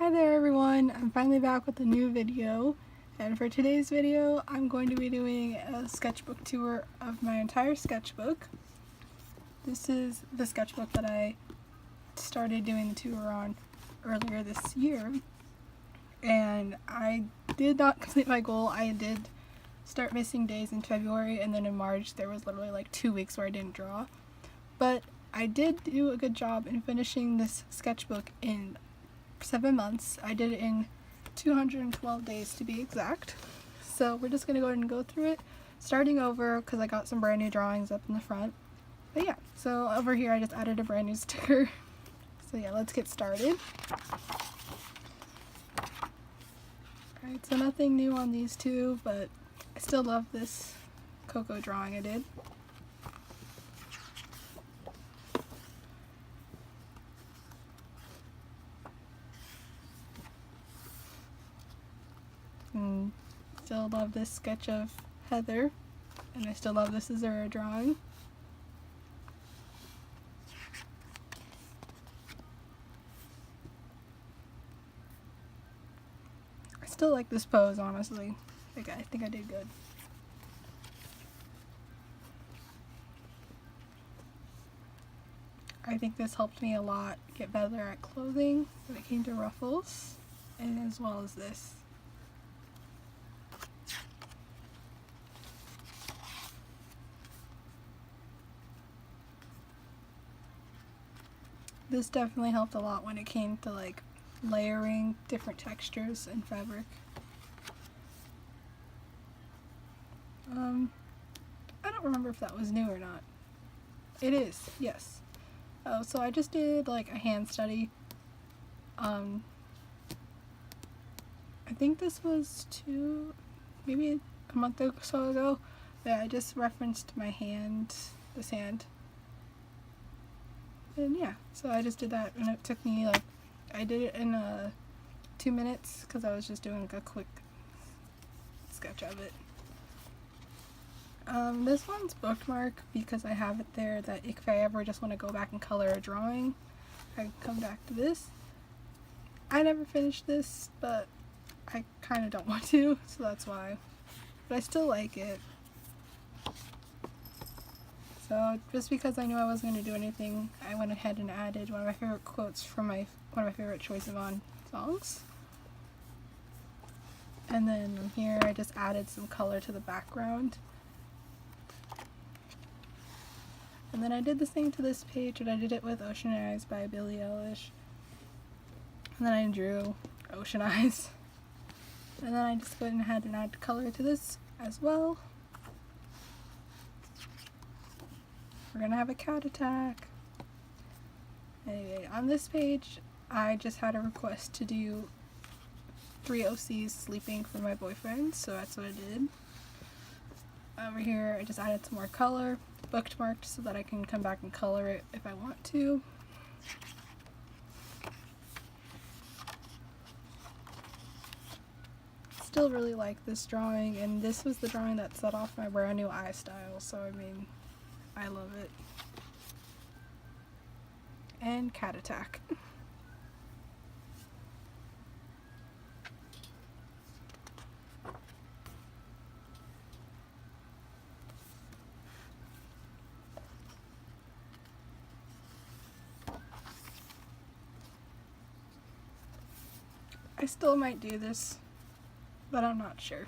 Hi there everyone, I'm finally back with a new video, and for today's video I'm going to be doing a sketchbook tour of my entire sketchbook. This is the sketchbook that I started doing the tour on earlier this year, and I did not complete my goal. I did start missing days in February, and then in March there was literally like 2 weeks where I didn't draw, but I did do a good job in finishing this sketchbook in 7 months. I did it in 212 days to be exact. So we're just gonna go ahead and go through it, starting over because I got some brand new drawings up in the front. But yeah, so over here I just added a brand new sticker. So yeah, let's get started. Alright, so nothing new on these two, but I still love this cocoa drawing I did. Still love this sketch of Heather, and I still love this Azura drawing. I still like this pose, honestly. I think I did good. I think this helped me a lot get better at clothing when it came to ruffles, and as well as this. This definitely helped a lot when it came to like layering different textures and fabric. I don't remember if that was new or not. It is, yes. Oh, so I just did like a hand study. I think this was maybe a month or so ago, that I just referenced my hand, this hand. And yeah, so I just did that, and it took me like, I did it in 2 minutes because I was just doing like a quick sketch of it. This one's bookmarked because I have it there that if I ever just want to go back and color a drawing, I can come back to this. I never finished this, but I kind of don't want to, so that's why. But I still like it. So just because I knew I wasn't going to do anything, I went ahead and added one of my favorite quotes from one of my favorite Troye Sivan songs. And then here I just added some color to the background. And then I did the same to this page, but I did it with Ocean Eyes by Billie Eilish. And then I drew ocean eyes. And then I just went ahead and added color to this as well. We're gonna have a cat attack. Anyway, on this page, I just had a request to do 3 OCs sleeping for my boyfriend, so that's what I did. Over here, I just added some more color, bookmarked so that I can come back and color it if I want to. Still really like this drawing, and this was the drawing that set off my brand new eye style, so I mean, I love it. And cat attack. I still might do this, but I'm not sure.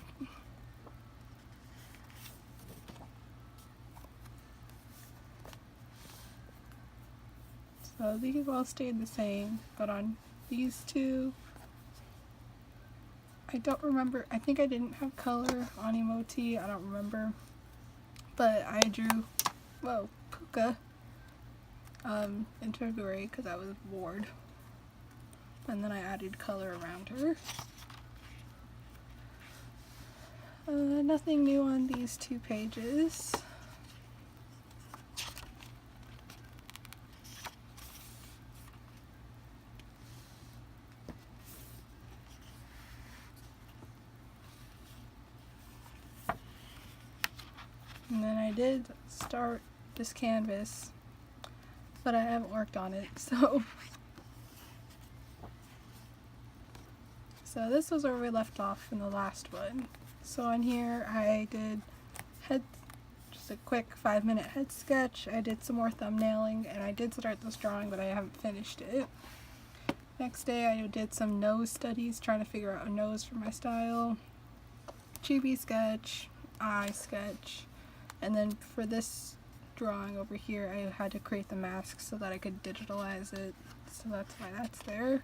So these all stayed the same, but on these two, I don't remember. I think I didn't have color on emoji, I don't remember. But I drew, Puka in February because I was bored. And then I added color around her. Nothing new on these 2 pages. And then I did start this canvas, but I haven't worked on it, so So this was where we left off in the last one. So on here I did just a quick 5-minute head sketch. I did some more thumbnailing, and I did start this drawing, but I haven't finished it. Next day I did some nose studies, trying to figure out a nose for my style. Chibi sketch, eye sketch, and then for this drawing over here I had to create the mask so that I could digitalize it, so that's why that's there.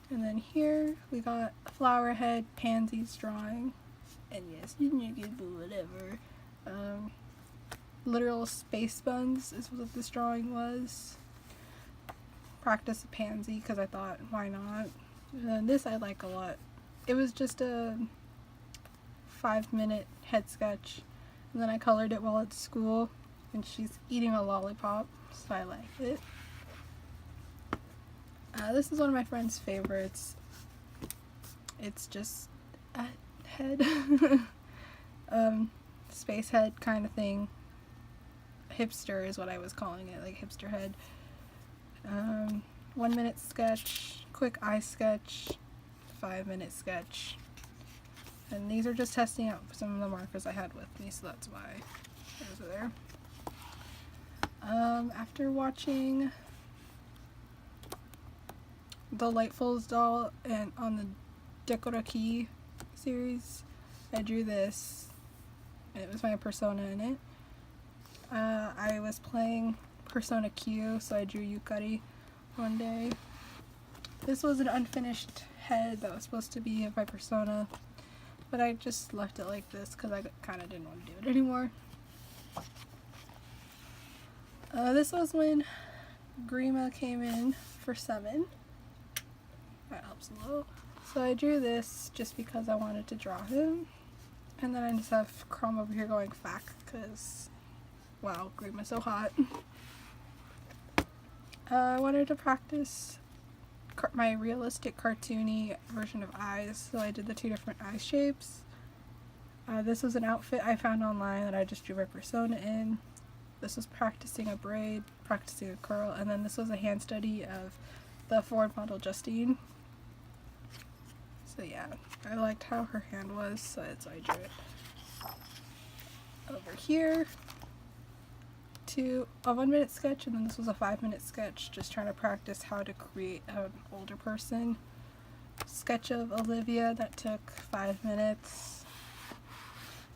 And then here we got a flower head pansies drawing, and yes, you can do whatever. Literal space buns is what this drawing was. Practice a pansy because I thought, why not? And then this I like a lot. It was just a 5-minute head sketch, and then I colored it while at school, and she's eating a lollipop, so I like it. This is one of my friend's favorites. It's just a head, space head kind of thing. Hipster is what I was calling it, like hipster head. 1-minute sketch, quick eye sketch, 5-minute sketch. And these are just testing out some of the markers I had with me, so that's why those are there. After watching the Lightfuls doll and on the Dekoraki series, I drew this, and it was my persona in it. I was playing Persona Q, so I drew Yukari one day. This was an unfinished head that was supposed to be of my persona, but I just left it like this because I kind of didn't want to do it anymore. This was when Grima came in for 7. That helps a little. So I drew this just because I wanted to draw him. And then I just have Chrome over here going fack because, wow, Grima's so hot. I wanted to practice my realistic cartoony version of eyes, so I did the 2 different eye shapes. This was an outfit I found online that I just drew my persona in. This was practicing a braid, practicing a curl, and then this was a hand study of the Ford model Justine. So yeah, I liked how her hand was, so that's why I drew it. Over here, to a 1-minute sketch, and then this was a 5-minute sketch, just trying to practice how to create an older person. Sketch of Olivia that took 5 minutes.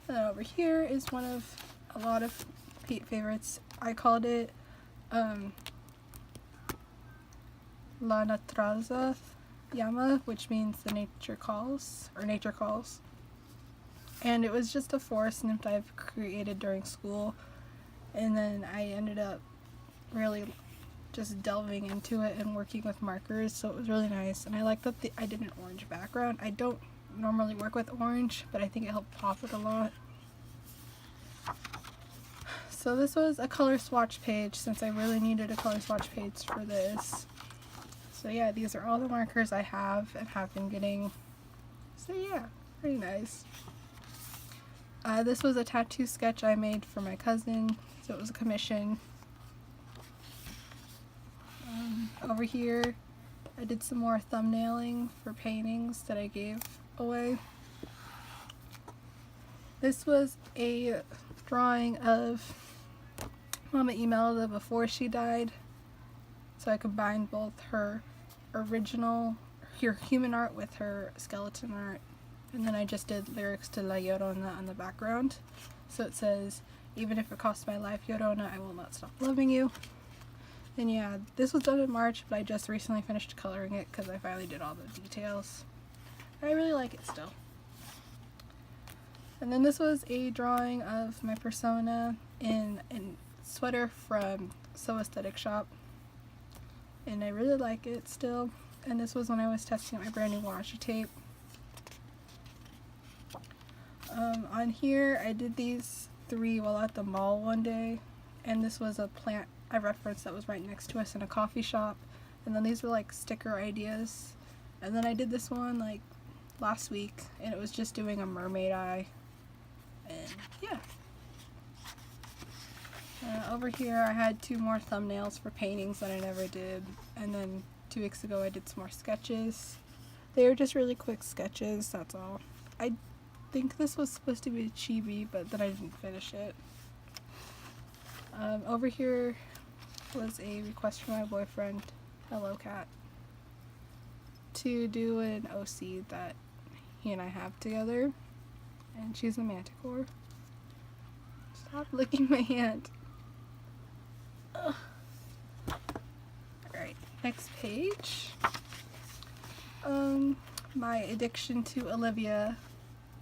And then over here is one of a lot of favorites. I called it La Naturaleza Yama, which means the nature calls, or nature calls. And it was just a forest nymph I've created during school, and then I ended up really just delving into it and working with markers, so it was really nice. And I like that I did an orange background. I don't normally work with orange, but I think it helped pop it a lot. So this was a color swatch page, since I really needed a color swatch page for this. So yeah, these are all the markers I have and have been getting. So yeah, pretty nice. This was a tattoo sketch I made for my cousin, so it was a commission. Over here, I did some more thumbnailing for paintings that I gave away. This was a drawing of Mama Imelda before she died. So I combined both her human art with her skeleton art. And then I just did lyrics to La Llorona on the background. So it says, "Even if it costs my life, Llorona, I will not stop loving you." And yeah, this was done in March, but I just recently finished coloring it because I finally did all the details. I really like it still. And then this was a drawing of my persona in a sweater from Sew Aesthetic Shop. And I really like it still. And this was when I was testing out my brand new washi tape. On here, I did these 3 while at the mall one day, and this was a plant I referenced that was right next to us in a coffee shop. And then these were like sticker ideas. And then I did this one like last week, and it was just doing a mermaid eye. And yeah. Over here I had 2 more thumbnails for paintings that I never did, and then 2 weeks ago I did some more sketches. They were just really quick sketches, that's all. I think this was supposed to be chibi, but then I didn't finish it. Over here was a request from my boyfriend, Hello Cat, to do an OC that he and I have together, and she's a manticore. Stop licking my hand. Ugh. Alright, next page. My addiction to Olivia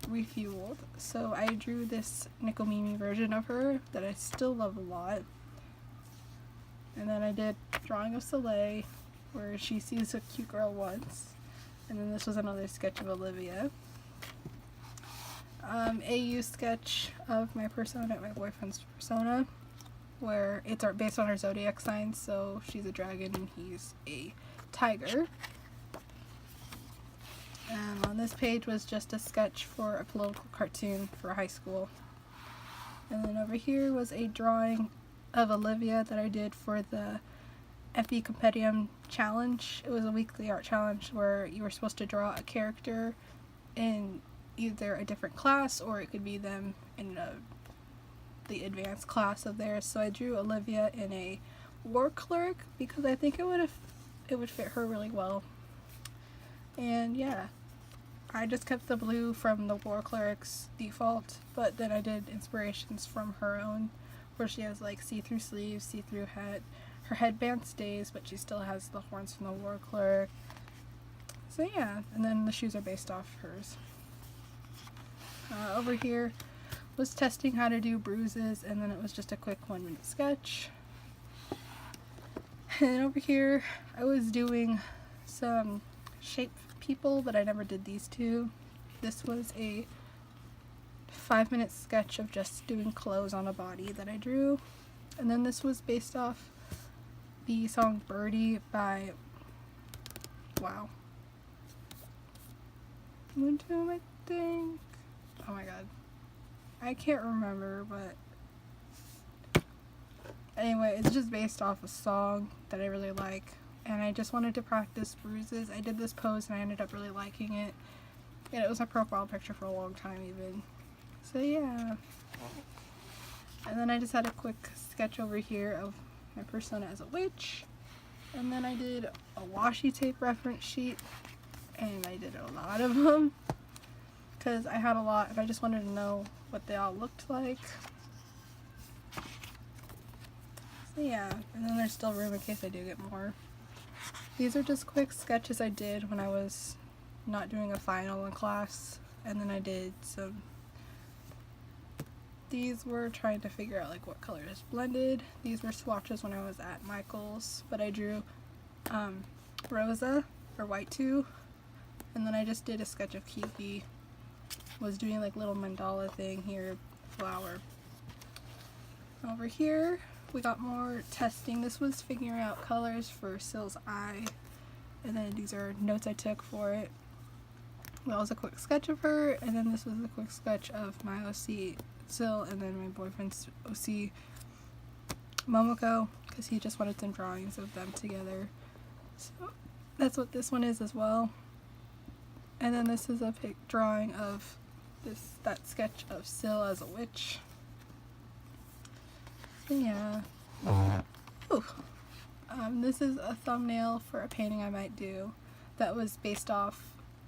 refueled. So I drew this Nikomimi version of her that I still love a lot. And then I did drawing of Soleil, where she sees a cute girl once. And then this was another sketch of Olivia. AU sketch of my persona, my boyfriend's persona, where it's based on our zodiac signs, so she's a dragon and he's a tiger. And on this page was just a sketch for a political cartoon for high school. And then over here was a drawing of Olivia that I did for the FE Compendium challenge. It was a weekly art challenge where you were supposed to draw a character in either a different class or it could be them in the advanced class of theirs. So I drew Olivia in a war clerk because I think it would fit her really well. And yeah, I just kept the blue from the war cleric's default, but then I did inspirations from her own, where she has like see-through sleeves, see-through hat. Her headband stays, but she still has the horns from the war clerk. So yeah, and then the shoes are based off hers. Over here was testing how to do bruises, and then it was just a quick 1-minute sketch. And over here I was doing some shape people, but I never did these two. This was a 5-minute sketch of just doing clothes on a body that I drew. And then this was based off the song Birdie by, wow, Moontoon, I think. Oh my god, I can't remember, but anyway, it's just based off a song that I really like, and I just wanted to practice bruises. I did this pose and I ended up really liking it, and it was my profile picture for a long time even. So yeah. And then I just had a quick sketch over here of my persona as a witch, and then I did a washi tape reference sheet, and I did a lot of them because I had a lot and I just wanted to know what they all looked like. So yeah, and then there's still room in case I do get more. These are just quick sketches I did when I was not doing a final in class, and then I did some. These were trying to figure out like what colors blended. These were swatches when I was at Michael's, but I drew Rosa or White 2, and then I just did a sketch of Kiki. Was doing like little mandala thing here, flower. Over here we got more testing. This was figuring out colors for Syl's eye, and then these are notes I took for it. That was a quick sketch of her, and then this was a quick sketch of my OC Syl, and then my boyfriend's OC Momoko, because he just wanted some drawings of them together. So that's what this one is as well. And then this is a drawing of that sketch of Syl as a witch. So yeah. Ooh. This is a thumbnail for a painting I might do that was based off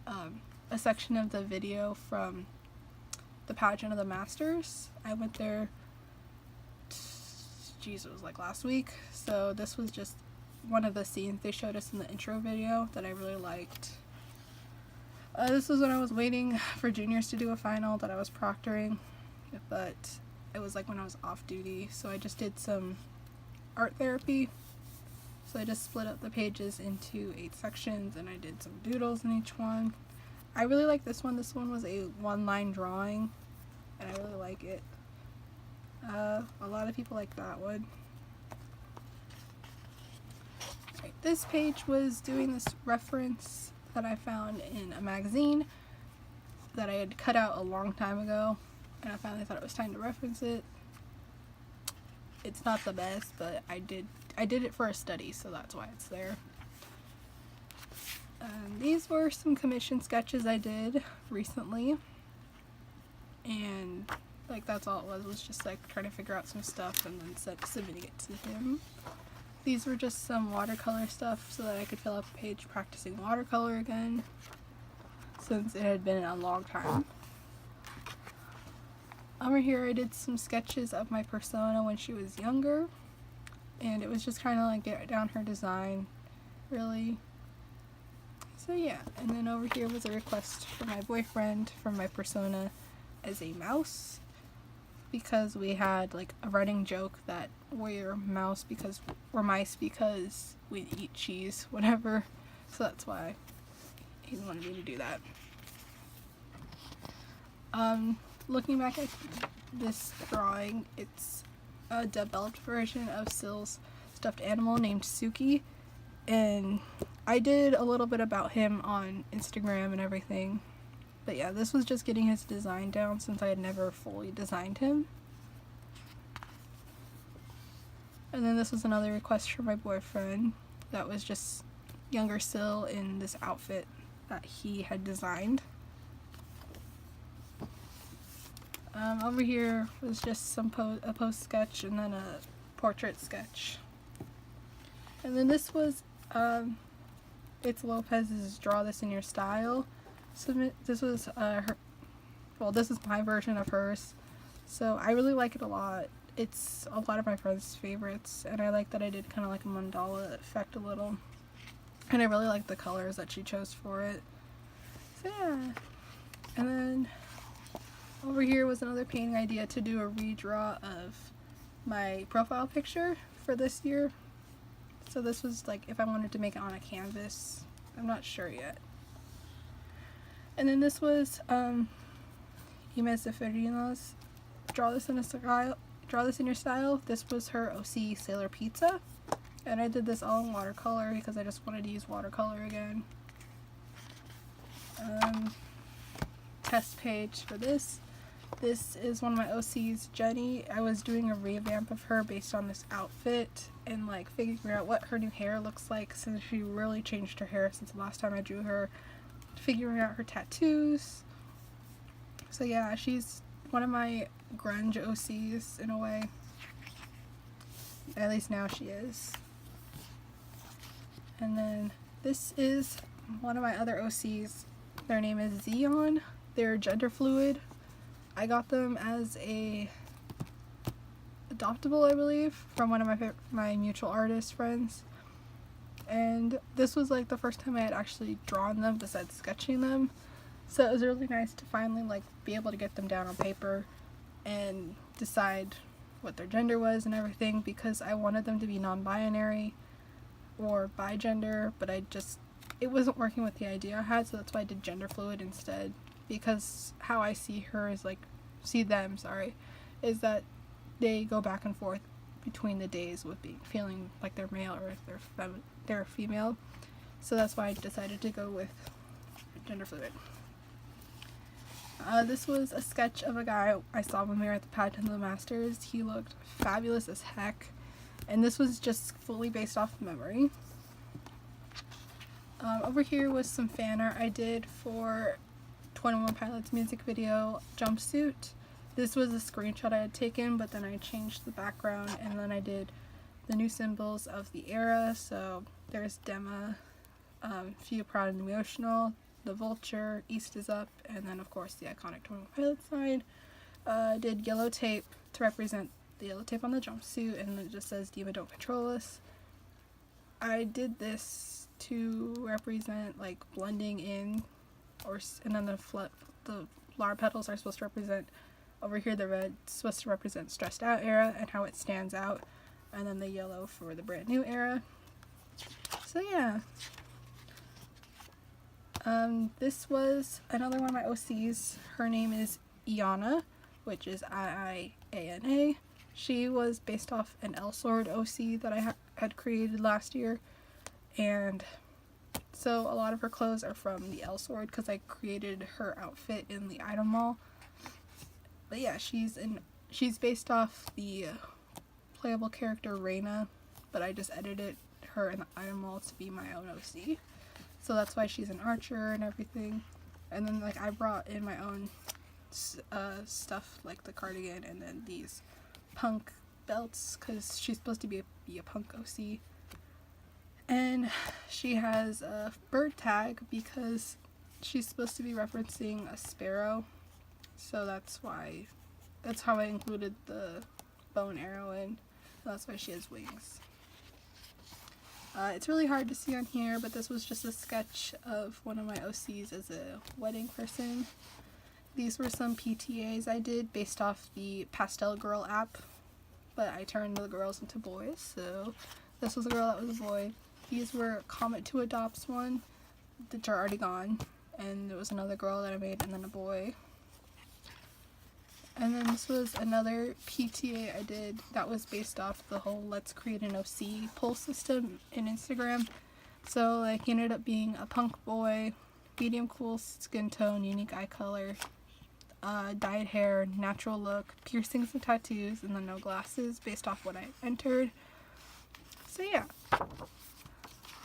a section of the video from the pageant of the Masters. I went there, geez, it was like last week. So this was just one of the scenes they showed us in the intro video that I really liked. This was when I was waiting for juniors to do a final that I was proctoring, but it was like when I was off duty, so I just did some art therapy. So I just split up the pages into 8 sections, and I did some doodles in each one. I really like this one. This one was a 1-line drawing, and I really like it. A lot of people like that one. Right, this page was doing this reference that I found in a magazine that I had cut out a long time ago, and I finally thought it was time to reference it. It's not the best, but I did it for a study, so that's why it's there. These were some commission sketches I did recently, and like that's all it was just like trying to figure out some stuff and then submitting it to him. These were just some watercolor stuff so that I could fill up a page practicing watercolor again, since it had been a long time. Over here I did some sketches of my persona when she was younger, and it was just kind of like get down her design, really. So yeah, and then over here was a request from my boyfriend for my persona as a mouse, because we had like a running joke that we're mice because we eat cheese, whatever. So that's why he wanted me to do that. Looking back at this drawing, it's a developed version of Syl's stuffed animal named Suki, and I did a little bit about him on Instagram and everything, but yeah, this was just getting his design down since I had never fully designed him. And then this was another request from my boyfriend that was just younger Syl in this outfit that he had designed. Over here was just some a post sketch and then a portrait sketch. And then this was it's Lopez's Draw This in Your Style. This was this is my version of hers, so I really like it a lot. It's a lot of my friends' favorites, and I like that I did kind of like a mandala effect a little, and I really like the colors that she chose for it. So yeah, and then over here was another painting idea to do a redraw of my profile picture for this year. So this was like if I wanted to make it on a canvas. I'm not sure yet. And then this was Imes Seferino's Draw This in Your Style. This was her OC Sailor Pizza. And I did this all in watercolor because I just wanted to use watercolor again. Test page for this. This is one of my OCs, Jenny. I was doing a revamp of her based on this outfit and like figuring out what her new hair looks like, since she really changed her hair since the last time I drew her. Figuring out her tattoos. So yeah, she's one of my grunge OCs in a way. At least now she is. And then this is one of my other OCs. Their name is Xeon. They're gender fluid. I got them as a adoptable, I believe, from one of my mutual artist friends. And this was like the first time I had actually drawn them besides sketching them. So it was really nice to finally like be able to get them down on paper and decide what their gender was and everything, because I wanted them to be non-binary or bigender, but it wasn't working with the idea I had, so that's why I did gender fluid instead. Because how I see them, is that they go back and forth between the days with feeling like they're male or if they're female. So that's why I decided to go with gender fluid. This was a sketch of a guy I saw when we were at the Pageant of the Masters. He looked fabulous as heck, and this was just fully based off of memory. Over here was some fan art I did for 21 Pilots music video Jumpsuit. This was a screenshot I had taken, but then I changed the background, and then I did the new symbols of the era. So there's Dema, Feel Proud and Emotional, the Vulture, East is Up, and then of course the iconic 21 Pilots sign. Did yellow tape to represent the yellow tape on the jumpsuit, and it just says Diva Don't Control Us. I did this to represent like blending in, and then the flower petals are supposed to represent, over here the red is supposed to represent Stressed Out era and how it stands out, and then the yellow for the brand new era. So yeah. This was another one of my OCs. Her name is Iana, which is I-I-A-N-A. She was based off an L-Sword OC that I had created last year, and so a lot of her clothes are from the L-Sword because I created her outfit in the item mall. But yeah, she's based off the playable character Reina, but I just edited her in the item mall to be my own OC. so that's why she's an archer and everything. And then like I brought in my own stuff like the cardigan and then these punk belts because she's supposed to be a punk OC. And she has a bird tag because she's supposed to be referencing a sparrow, so that's how I included the bow and arrow in. That's why she has wings. It's really hard to see on here, but this was just a sketch of one of my OCs as a wedding person. These were some PTAs I did based off the Pastel Girl app, but I turned the girls into boys, so this was a girl, that was a boy. These were Comet 2 Adopts one, which are already gone, and there was another girl that I made, and then a boy. And then this was another PTA I did that was based off the whole Let's Create an OC poll system in Instagram. So like he ended up being a punk boy, medium cool skin tone, unique eye color, dyed hair, natural look, piercings and tattoos, and then no glasses based off what I entered. So yeah.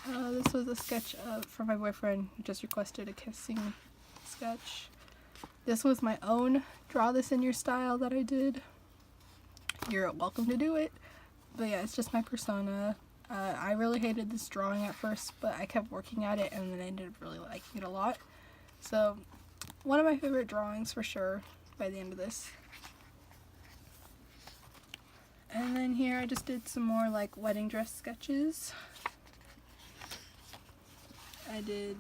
This was a sketch from my boyfriend who just requested a kissing sketch. This was my own draw this in your style that I did. You're welcome to do it. But yeah, it's just my persona. I really hated this drawing at first, but I kept working at it and then I ended up really liking it a lot. So, one of my favorite drawings for sure by the end of this. And then here I just did some more like wedding dress sketches. I did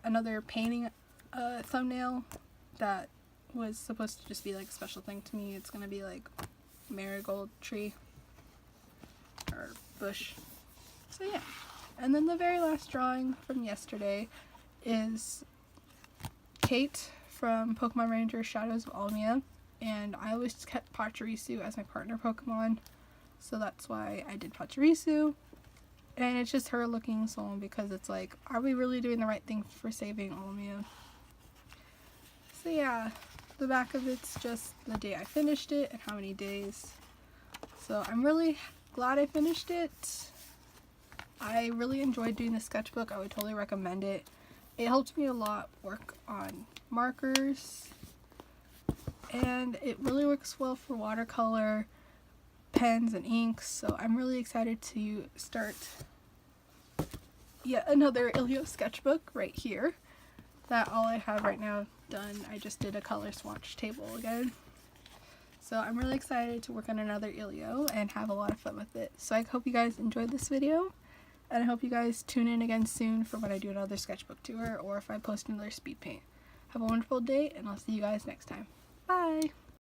another painting thumbnail that was supposed to just be like a special thing to me. It's gonna be like marigold tree or bush. So yeah. And then the very last drawing from yesterday is Kate from Pokemon Ranger Shadows of Almia, and I always kept Pachirisu as my partner Pokemon, so that's why I did Pachirisu. And it's just her looking solemn because it's like, are we really doing the right thing for saving Almia? So yeah, the back of it's just the day I finished it and how many days. So I'm really glad I finished it. I really enjoyed doing the sketchbook. I would totally recommend it. It helped me a lot work on markers, and it really works well for watercolor, pens, and inks. So I'm really excited to start yet another illo sketchbook right here. That all I have right now done. I just did a color swatch table again. So I'm really excited to work on another illo and have a lot of fun with it. So I hope you guys enjoyed this video, and I hope you guys tune in again soon for when I do another sketchbook tour or if I post another speed paint. Have a wonderful day, and I'll see you guys next time. Bye!